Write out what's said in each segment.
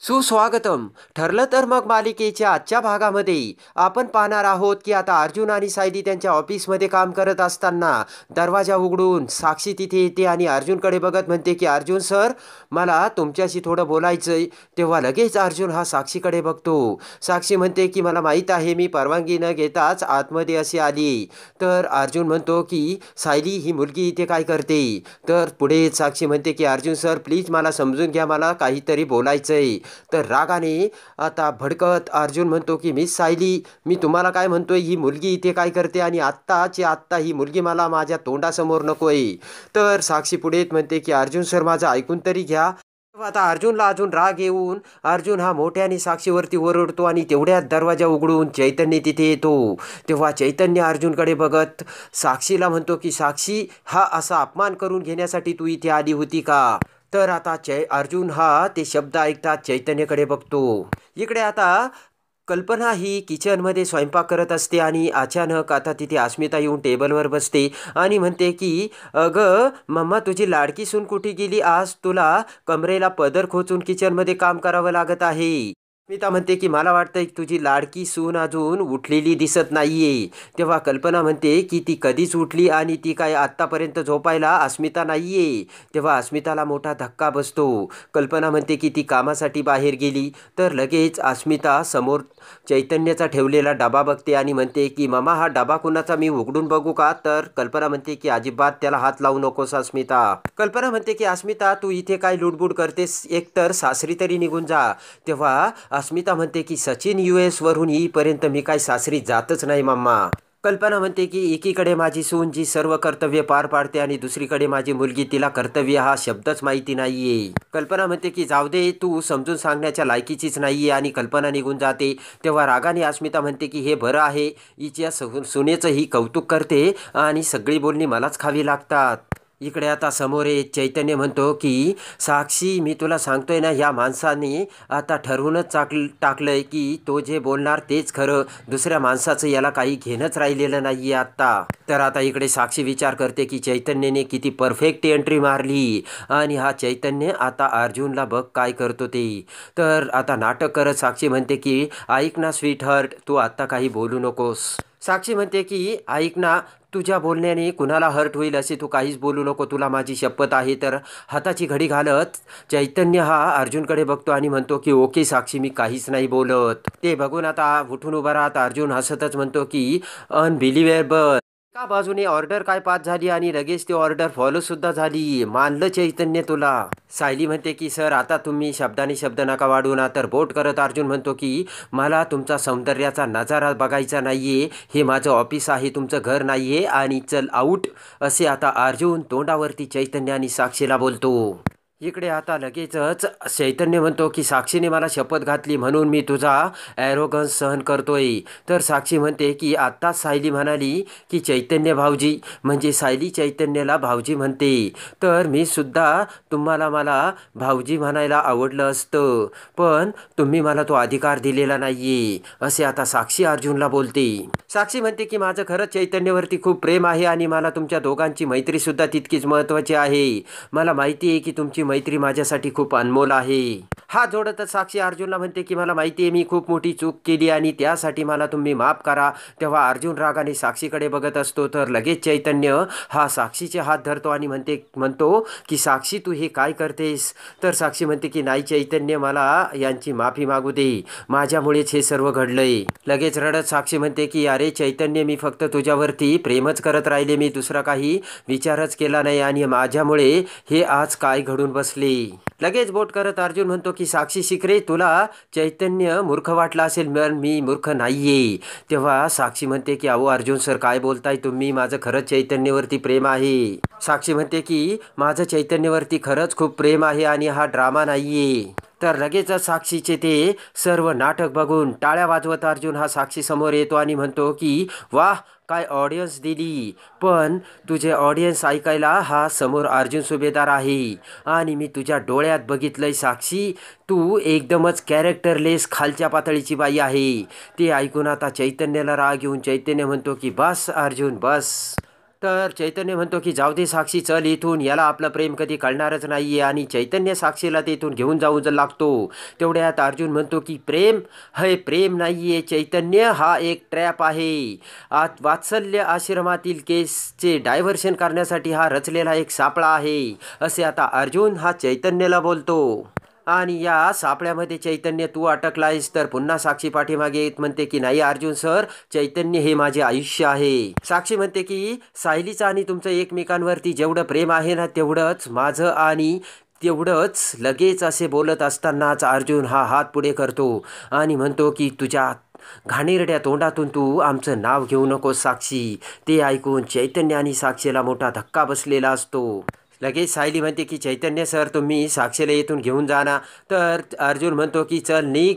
सुस्वागतम. ठरलं तर मग मालिकेच्या आजच्या भागामध्ये आपण पाहणार आहोत की आता अर्जुन आणि सायली त्यांच्या ऑफिसमध्ये काम करत असताना दरवाजा उघडून साक्षी तिथे येते आणि अर्जुनकडे बघत म्हणते की अर्जुन सर, मला तुमच्याशी थोडं बोलायचंय. तेव्हा लगेच अर्जुन हा साक्षीकडे बघतो. साक्षी म्हणते की मला माहीत आहे, मी परवानगी न घेताच आतमध्ये असे आली. तर अर्जुन म्हणतो की सायली ही मुलगी इथे काय करते. तर पुढे साक्षी म्हणते की अर्जुन सर प्लीज मला समजून घ्या, मला काहीतरी बोलायचंय. तर रागाने आता भडकत अर्जुन म्हणतो की मिस सायली, मी तुम्हाला काय म्हणतोय, ही मुलगी इथे काय करते आणि आत्ताची आत्ता ही मुलगी मला माझ्या तोंडासमोर नकोय. तर साक्षी पुढे म्हणते की अर्जुन सर माझं ऐकून तरी घ्या. आता अर्जुनला अजून राग येऊन अर्जुन हा मोठ्याने साक्षीवरती ओरडतो आणि तेवढ्यात दरवाजा उघडून चैतन्य तिथे येतो. तेव्हा चैतन्य अर्जुनकडे बघत साक्षीला म्हणतो की साक्षी, हा असा अपमान करून घेण्यासाठी तू इथे आली होती का. तर आता अर्जुन हा ते शब्द ऐकतात चैतन्यकडे बघतो. इकडे आता कल्पना ही किचनमध्ये स्वयंपाक करत असते आणि अचानक आता तिथे अस्मिता येऊन टेबलवर बसते आणि म्हणते की अगं मम्मा, तुझी लाडकी सून कुठे गेली, आज तुला कमरेला पदर खोचून किचनमध्ये काम करावं लागत आहे. अस्मिता म्हणते की मला वाटतं की तुझी लाडकी सून अजून उठलेली दिसत नाहीये. तेव्हा कल्पना म्हणते की ती कधीच उठली आणि ती काय आत्तापर्यंत झोपायला अस्मिता नाहीये. तेव्हा अस्मिताला मोठा धक्का बसतो. कल्पना म्हणते की ती कामासाठी बाहेर गेली. तर लगेच अस्मिता समोर चैतन्याचा ठेवलेला डबा बघते आणि म्हणते की मामा, हा डबा कुणाचा, मी उघडून बघू का. तर कल्पना म्हणते की अजिबात त्याला हात लावू नकोस अस्मिता. कल्पना म्हणते की अस्मिता, तू इथे काय लुडबुड करतेस, एकतर सासरी तरी निघून जा. तेव्हा अस्मिता म्हणते की सचिन US वरून येईपर्यंत मी काय सासरी जातच नाही मम्मा. कल्पना म्हणते की एकीकडे माझी सून जी सर्व कर्तव्य पार पाडते आणि दुसरीकडे माझी मुलगी, तिला कर्तव्य हा शब्दच माहिती नाहीये. कल्पना म्हणते की जाऊ दे, तू समजून सांगण्याच्या लायकीचीच नाहीये आणि कल्पना निघून जाते. तेव्हा रागाने अस्मिता म्हणते की हे बरं आहे, हिच्या सुनेचं ही कौतुक करते आणि सगळी बोलणी मलाच खावी लागतात. इकडे आता समोर चैतन्य म्हणतो की साक्षी, मी तुला सांगतोय ना, ह्या माणसाने आता ठरवूनच टाकलंय की तो जे बोलणार तेच खरं, दुसऱ्या माणसाचं याला काही घेणंच राहिलेलं नाहीये आत्ता. तर आता इकडे साक्षी विचार करते की चैतन्यने किती परफेक्ट एंट्री मारली आणि हा चैतन्य आता अर्जुनला बघ काय करतो ते. तर आता नाटक करत साक्षी म्हणते की ऐक ना स्वीट हार्ट, तू आत्ता काही बोलू नकोस. साक्षी म्हणते की ऐक ना, तुझ्या बोलण्याने कुणाला हर्ट होईल असे तू काहीच बोलू नको, तुला माझी शपथ आहे. तर हाताची घडी घालत चैतन्य हा अर्जुनकडे बघतो आणि म्हणतो की ओके साक्षी, मी काहीच नाही बोलत. ते बघून आता उठून उभा राहत अर्जुन हसतच म्हणतो की अनबिलिव्हेबल. एका बाजूने ऑर्डर काय पास झाली आणि लगेच ती ऑर्डर फॉलो सुद्धा झाली. मानलं चैतन्य तुला. सायली म्हणते की सर, आता तुम्ही शब्दाने शब्द नका वाढू ना. तर बोट करत अर्जुन म्हणतो की मला तुमचा सौंदर्याचा नजारा बघायचा नाहीये, हे माझं ऑफिस आहे, तुमचं घर नाहीये आणि चल आऊट, असे आता अर्जुन तोंडावरती चैतन्य आणि साक्षीला बोलतो. इकडे आता लगेचच चैतन्य म्हणतो की साक्षीने मला शपथ घातली म्हणून मी तुझा ॲरोगन्स सहन करतोय. तर साक्षी म्हणते की आत्ताच सायली म्हणाली की चैतन्य भाऊजी, म्हणजे सायली चैतन्याला भाऊजी म्हणते. तर मी सुद्धा तुम्हाला मला भाऊजी म्हणायला आवडलं असतं, पण तुम्ही मला तो अधिकार दिलेला नाहीये, असे आता साक्षी अर्जुनला बोलते. साक्षी म्हणते की माझं खरंच चैतन्यवरती खूप प्रेम आहे आणि मला तुमच्या दोघांची मैत्री सुद्धा तितकीच महत्त्वाची आहे. मला माहिती आहे की तुमची मैत्री माझ्यासाठी खूप अनमोल आहे. हा जोडतच साक्षी अर्जुनला म्हणते की मला माहिती आहे मी खूप मोठी चूक केली आणि त्यासाठी मला तुम्ही माफ करा. तेव्हा अर्जुन रागाने साक्षीकडे बघत असतो. तर लगेच चैतन्य हा साक्षीचे हात धरतो आणि म्हणतो की साक्षी, तू हे काय करतेस. तर साक्षी म्हणते की नाही चैतन्य, मला यांची माफी मागू दे, माझ्यामुळेच हे सर्व घडलंय. लगेच रडत साक्षी म्हणते की अरे चैतन्य, मी फक्त तुझ्यावरती प्रेमच करत राहिले, मी दुसरा काही विचारच केला नाही आणि माझ्यामुळे हे आज काय घडून बसले. लगेच बोट करत अर्जुन म्हणतो की साक्षी शिकरे, तुला चैतन्य मूर्ख वाटला असेल, पण मी मूर्ख नाहीये. तेव्हा साक्षी म्हणते की अहो अर्जुन सर, काय बोलताय तुम्ही, माझं खरंच चैतन्यवरती प्रेम आहे. साक्षी म्हणते की माझं चैतन्यवरती खरंच खूप प्रेम आहे आणि हा ड्रामा नाहीये. तर लगेचच साक्षीचे ते सर्व नाटक बघून टाळ्या वाजवत अर्जुन हा साक्षी समोर येतो आणि म्हणतो की वाह, काय ऑडियन्स दिली, पण तुझे ऑडियन्स ऐकायला हा समोर अर्जुन सुभेदार आहे आणि मी तुझ्या डोळ्यात बघितलंय साक्षी, तू एकदमच कॅरेक्टरलेस खालच्या पातळीची बाई आहे. ते ऐकून आता चैतन्याला राग येऊन चैतन्य म्हणतो की बस अर्जुन बस. तर चैतन्य म्हणतो की जाऊ दे साक्षी, चल इथून, याला आपलं प्रेम कधी कळणारच नाहीये. आणि चैतन्य साक्षीला तिथून घेऊन जाऊ लागतो. तेवढ्यात अर्जुन म्हणतो की प्रेम, हे प्रेम नाहीये चैतन्य, हा एक ट्रॅप आहे. वात्सल्य आश्रमातील केसचे डायव्हर्शन करण्यासाठी हा रचलेला एक सापळा आहे, असे आता अर्जुन हा चैतन्याला बोलतो. आणि या सापळ्यामध्ये चैतन्य तू अटकलायस. तर पुन्हा साक्षी पाठीमागे येत म्हणते की नाही अर्जुन सर, चैतन्य हे माझे आयुष्य आहे. साक्षी म्हणते की सायलीचं आणि तुमचं एकमेकांवरती जेवढं प्रेम आहे ना, तेवढंच माझं. आणि तेवढंच लगेच असे बोलत असतानाच अर्जुन हा हात पुढे करतो आणि म्हणतो की तुझ्या घाणेरड्या तोंडातून तू आमचं नाव घेऊ नकोस साक्षी. ते ऐकून चैतन्य आणि साक्षीला मोठा धक्का बसलेला असतो. लगेच सायली म्हणते की चैतन्य सर, तुम्ही साक्षीला इथून घेऊन जा ना. तर अर्जुन म्हणतो की चल निघ.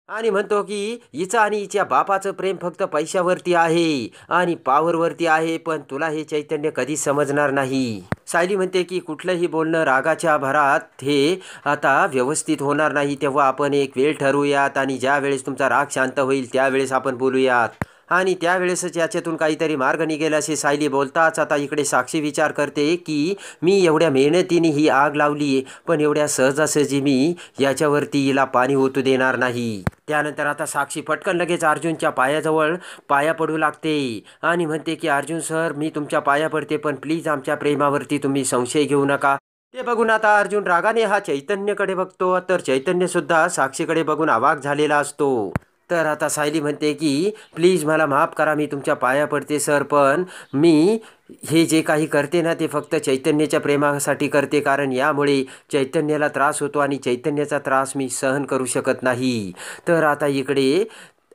आणि म्हणतो की हिचं आणि हिच्या बापाचं प्रेम फक्त पैशावरती आहे आणि पॉवरवरती आहे, पण तुला हे चैतन्य कधीच समजणार नाही. सायली म्हणते की कुठलंही बोलणं रागाच्या भरात हे आता व्यवस्थित होणार नाही, तेव्हा आपण एक वेळ ठरवूयात आणि ज्या वेळेस तुमचा राग शांत होईल त्यावेळेस आपण बोलूयात. आणि त्यावेळेसच याच्यातून काहीतरी मार्ग निघेल असे सायली बोलताच आता इकडे साक्षी विचार करते की मी एवढ्या मेहनतीने ही आग लावली, पण एवढ्या सहजासहजी मी याच्यावरती हिला पाणी ओतू देणार नाही. त्यानंतर आता साक्षी पटकन लगेच अर्जुनच्या पायाजवळ पाया पडू लागते आणि म्हणते की अर्जुन सर, मी तुमच्या पाया पडते, पण प्लीज आमच्या प्रेमावरती तुम्ही संशय घेऊ नका. ते बघून आता अर्जुन रागाने हा चैतन्यकडे बघतो. तर चैतन्य सुद्धा साक्षीकडे बघून अवाक झालेला असतो. तर आता सायली म्हणते की प्लीज मला माफ करा, मी तुमच्या पाया पडते सर, पण मी हे जे काही करते ना ते फक्त चैतन्याच्या प्रेमासाठी करते, कारण यामुळे चैतन्याला त्रास होतो आणि चैतन्याचा त्रास मी सहन करू शकत नाही. तर आता इकडे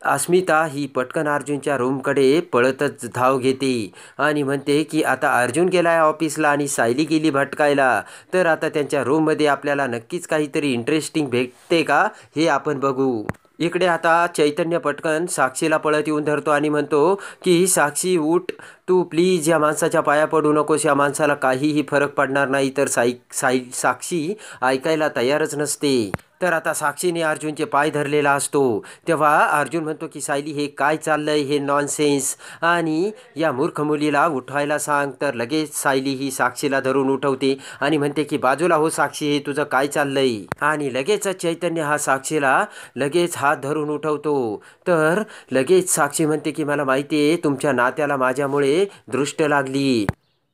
अस्मिता ही पटकन अर्जुनच्या रूमकडे पळतच धाव घेते आणि म्हणते की आता अर्जुन गेलाय ऑफिसला आणि सायली गेली भटकायला. तर आता त्यांच्या रूममध्ये आपल्याला नक्कीच काहीतरी इंटरेस्टिंग भेटते का हे आपण बघू. इकडे आता चैतन्य पटकन साक्षीला पळत येऊन धरतो आणि म्हणतो की साक्षी उठ, तू प्लीज या माणसाच्या पाया पडू नकोस, या माणसाला काहीही फरक पडणार नाही. तर साक्षी ऐकायला तयारच नसते. तर आता साक्षीने अर्जुनचे पाय धरलेला असतो. तेव्हा अर्जुन म्हणतो की सायली हे काय चाललंय, हे नॉनसेन्स, आणि या मूर्ख मुलीला उठवायला सांग. तर लगेच सायली ही साक्षीला धरून उठवते आणि म्हणते की बाजूला हो साक्षी, हे तुझं काय चाललंय. आणि लगेच चैतन्य हा साक्षीला लगेच हात धरून उठवतो. तर लगेच साक्षी म्हणते की मला माहिती आहे तुमच्या नात्याला माझ्यामुळे दृष्ट लागली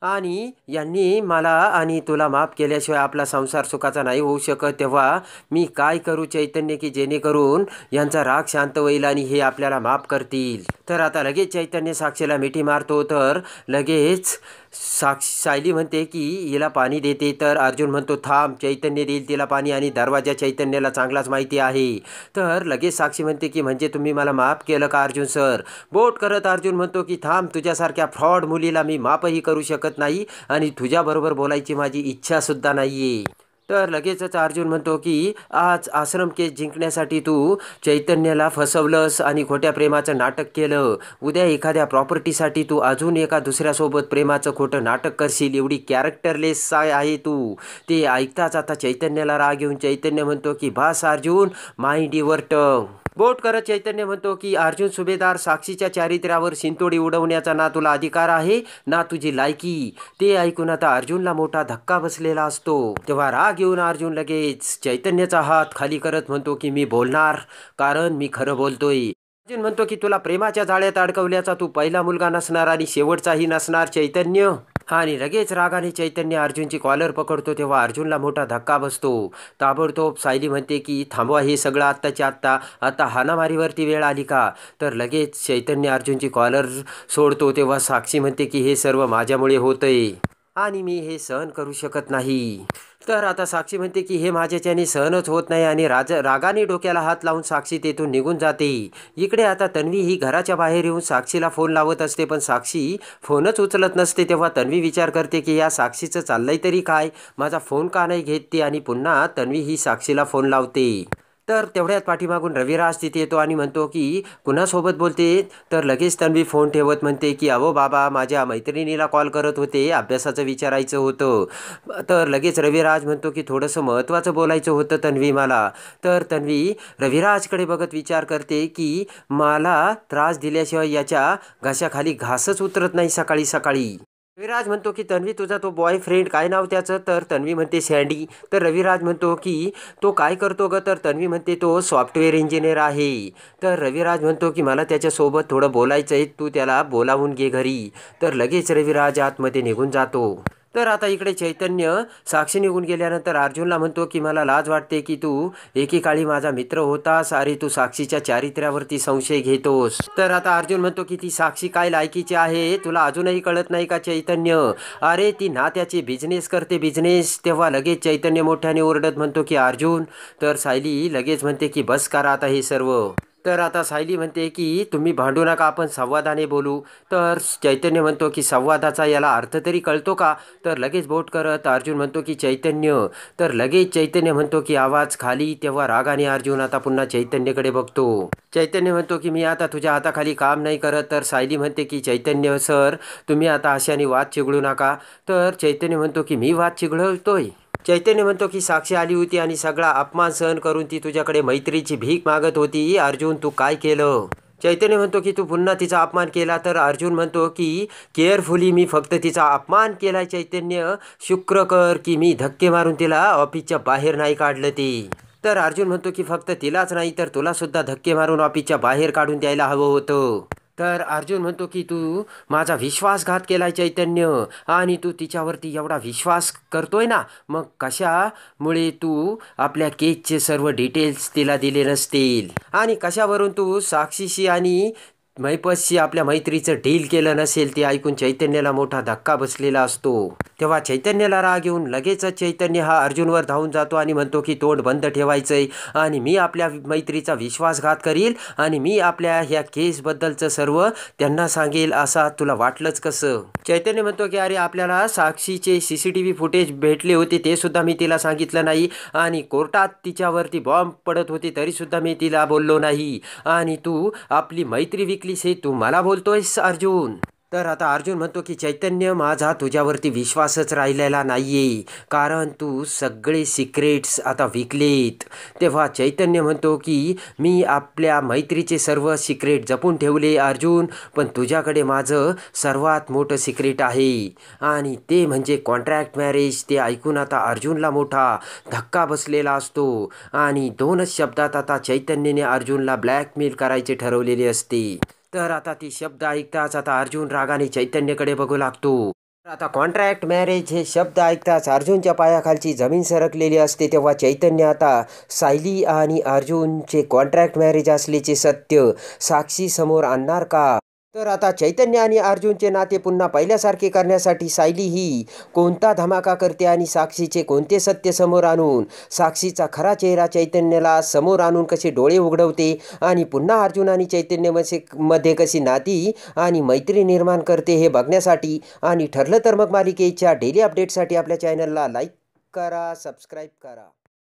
आणि यांनी मला आणि तुला माफ केल्याशिवाय आपला संसार सुखाचा नाही होऊ शकत. तेव्हा मी काय करू चैतन्य की जेणेकरून यांचा राग शांत होईल आणि हे आपल्याला माफ करतील. तर आता लगेच चैतन्य साक्षीला मिठी मारतो. तर लगेच सायली म्हणते की हिला पाणी देते. तर अर्जुन म्हणतो थांब, चैतन्य देईल तिला पाणी आणि दरवाजा चैतन्याला चांगलाच माहिती आहे. तर लगेच साक्षी म्हणते की म्हणजे तुम्ही मला माफ केलं का अर्जुन सर. बोट करत अर्जुन म्हणतो की थांब, तुझ्यासारख्या फ्रॉड मुलीला मी माफही करू शकत नाही आणि तुझ्याबरोबर बोलायची माझी इच्छा सुद्धा नाहीये. तर लगेचच अर्जुन म्हणतो की आज आश्रम केस जिंकण्यासाठी तू चैतन्याला फसवलंस आणि खोट्या प्रेमाचं नाटक केलं. उद्या एखाद्या प्रॉपर्टीसाठी तू अजून एका दुसऱ्यासोबत प्रेमाचं खोटं नाटक करशील. एवढी कॅरेक्टरलेस आहे तू. ते ऐकताच आता चैतन्याला राग येऊन चैतन्य म्हणतो की बास अर्जुन, माइंड युअर टंग. बोट करत चैतन्य म्हणतो की अर्जुन सुभेदार, साक्षीच्या चारित्र्यावर शिंतोडी उडवण्याचा ना तुला अधिकार आहे ना तुझी लायकी. ते ऐकून आता अर्जुनला मोठा धक्का बसलेला असतो. तेव्हा राग येऊन अर्जुन लगेच चैतन्याचा हात खाली करत म्हणतो की मी बोलणार, कारण मी खरं बोलतोय. अर्जुन म्हणतो की तुला प्रेमाच्या जाळ्यात अडकवल्याचा तू पहिला मुलगा नसणार आणि शेवटचाही नसणार चैतन्य. आणि लगेच रागाने चैतन्य अर्जुनची कॉलर पकडतो. तेव्हा अर्जुनला मोठा धक्का बसतो. ताबडतोब सायली म्हणते की थांबवा हे सगळं आत्ताच्या आत्ता, आता हाणामारीवरती वेळ आली का. तर लगेच चैतन्य अर्जुनची कॉलर सोडतो. तेव्हा साक्षी म्हणते की हे सर्व माझ्यामुळे होतंय आणि मी हे सहन करू शकत नाही. तर आता साक्षी म्हणते की हे माझ्याच्याने सहनच होत नाही आणि रागाने डोक्याला हात लावून साक्षी तेथून निघून जाते. इकडे आता तन्वी ही घराच्या बाहेर येऊन साक्षीला फोन लावत असते, पण साक्षी फोनच उचलत नसते. तेव्हा तन्वी विचार करते की या साक्षीचं चाललंय तरी काय, माझा फोन का नाही घेत ती. आणि पुन्हा तन्वी ही साक्षीला फोन लावते. तर तेवढ्यात पाठीमागून रविराज तिथे येतो आणि म्हणतो की कुणासोबत बोलते. तर लगेच तन्वी फोन ठेवत म्हणते की अहो बाबा, माझ्या मैत्रिणीला कॉल करत होते, अभ्यासाचं विचारायचं होतं. तर लगेच रविराज म्हणतो की थोडंसं महत्त्वाचं बोलायचं होतं तन्वी मला. तर तन्वी रविराजकडे बघत विचार करते की मला त्रास दिल्याशिवाय याच्या घशाखाली घासच उतरत नाही सकाळी सकाळी. रविराज म्हणतो की तन्वी तुझा तो बॉयफ्रेंड काय नाव त्याचं? तर तन्वी म्हणते सँडी. तर रविराज म्हणतो की तो काय करतो ग? तर तन्वी म्हणते तो सॉफ्टवेअर इंजिनियर आहे. तर रविराज म्हणतो की मला त्याच्यासोबत थोडं बोलायचं आहे, तू त्याला बोलावून घे घरी. तर लगेच रविराज आतमध्ये निघून जातो. तर आता इकडे चैतन्य साक्षी निघून गेल्यानंतर अर्जुनला म्हणतो की मला लाज वाटते की तू एकेकाळी माझा मित्र होतास, अरे तू साक्षीच्या चारित्र्यावरती संशय घेतोस. तर आता अर्जुन म्हणतो की ती साक्षी काय लायकीची आहे तुला अजूनही कळत नाही का चैतन्य? अरे ती नात्याचे बिझनेस करते बिझनेस. तेव्हा लगेच चैतन्य मोठ्याने ओरडत म्हणतो की अर्जुन. तर सायली लगेच म्हणते की बस करा आता हे सर्व. तर आता सायली म्हणते की तुम्ही भांडू नका, आपण संवादाने बोलू. तर चैतन्य म्हणतो की संवादाचा याला अर्थ तरी कळतो का? तर लगेच बोट करत अर्जुन म्हणतो की चैतन्य. तर लगेच चैतन्य म्हणतो की आवाज खाली. तेव्हा रागाने अर्जुन आता पुन्हा चैतन्यकडे बघतो. चैतन्य म्हणतो की मी आता तुझ्या हाताखाली काम नाही करत. तर सायली म्हणते की चैतन्य सर तुम्ही आता अशाने वाद चिघळू नका. तर चैतन्य म्हणतो की मी वाद चिघळतोय? चैतन्य म्हणतो की साक्षी आली होती आणि सगळा अपमान सहन करून ती तुझ्याकडे मैत्रीची भीक मागत होती. अर्जुन तू काय केलं? चैतन्य म्हणतो की तू पुन्हा तिचा अपमान केला. तर अर्जुन म्हणतो की केअरफुली मी फक्त तिचा अपमान केलाय चैतन्य. शुक्र कर की मी धक्के मारून तिला ऑफिसच्या बाहेर नाही काढलं ते. तर अर्जुन म्हणतो की फक्त तिलाच नाही तर तुला सुद्धा धक्के मारून ऑफिसच्या बाहेर काढून द्यायला हवं होतं. तर अर्जुन म्हणतो की तू माझा विश्वासघात केलाय चैतन्य, आणि तू तिच्यावरती एवढा विश्वास करतोय ना, मग कशामुळे तू आपल्या केसचे सर्व डिटेल्स तिला दिले नसतील, आणि कशावरून तू साक्षीशी आणि महिपतशी आपल्या मैत्रीचं डील केलं नसेल. ते ऐकून चैतन्याला मोठा धक्का बसलेला असतो. तेव्हा चैतन्याला राग येऊन लगेचच चैतन्य हा अर्जुनवर धावून जातो आणि म्हणतो की तोंड बंद ठेवायचंय आणि मी आपल्या मैत्रीचा विश्वासघात करील आणि मी आपल्या ह्या केसबद्दलचं सर्व त्यांना सांगेल. असा तुला वाटलंच कसं? चैतन्य म्हणतो की अरे आपल्याला साक्षीचे CCTV फुटेज भेटले होते ते सुद्धा मी तिला सांगितलं नाही, आणि कोर्टात तिच्यावरती बॉम्ब पडत होते तरीसुद्धा मी तिला बोललो नाही, आणि तू आपली मैत्री विकलीस हे तू मला बोलतोयस अर्जुन. तर आता अर्जुन म्हणतो की चैतन्य माझा तुझ्यावरती विश्वासच राहिलेला नाहीये, कारण तू सगळे सिक्रेट्स आता विकलेत. तेव्हा चैतन्य म्हणतो की मी आपल्या मैत्रीचे सर्व सिक्रेट जपून ठेवले अर्जुन, पण तुझ्याकडे माझं सर्वात मोठं सिक्रेट आहे, आणि ते म्हणजे कॉन्ट्रॅक्ट मॅरेज. ते ऐकून आता अर्जुनला मोठा धक्का बसलेला असतो, आणि 2च शब्दात आता चैतन्याने अर्जुनला ब्लॅकमेल करायचे ठरवलेले असते. तर आता ती शब्द ऐकताच आता अर्जुन रागाने चैतन्यकडे बघू लागतो. तर आता कॉन्ट्रॅक्ट मॅरेज हे शब्द ऐकताच अर्जुनच्या पायाखालची जमीन सरकलेली असते. तेव्हा चैतन्य आता सायली आणि अर्जुनचे कॉन्ट्रॅक्ट मॅरेज असल्याचे सत्य साक्षी समोर आणणार का? तर आता चैतन्य आणि अर्जुनचे नाते पुन्हा पहिल्यासारखे करण्यासाठी सायली ही कोणता धमाका करते आणि साक्षीचे कोणते सत्य समोर आणून साक्षीचा खरा चेहरा चैतन्याला समोर आणून कसे डोळे उघडवते, आणि पुन्हा अर्जुन आणि चैतन्य मध्ये कशी नाती आणि मैत्री निर्माण करते हे बघण्यासाठी, आणि ठरलं तर मग मालिकेच्या डेली अपडेटसाठी आपल्या चॅनलला लाईक करा, सबस्क्राईब करा.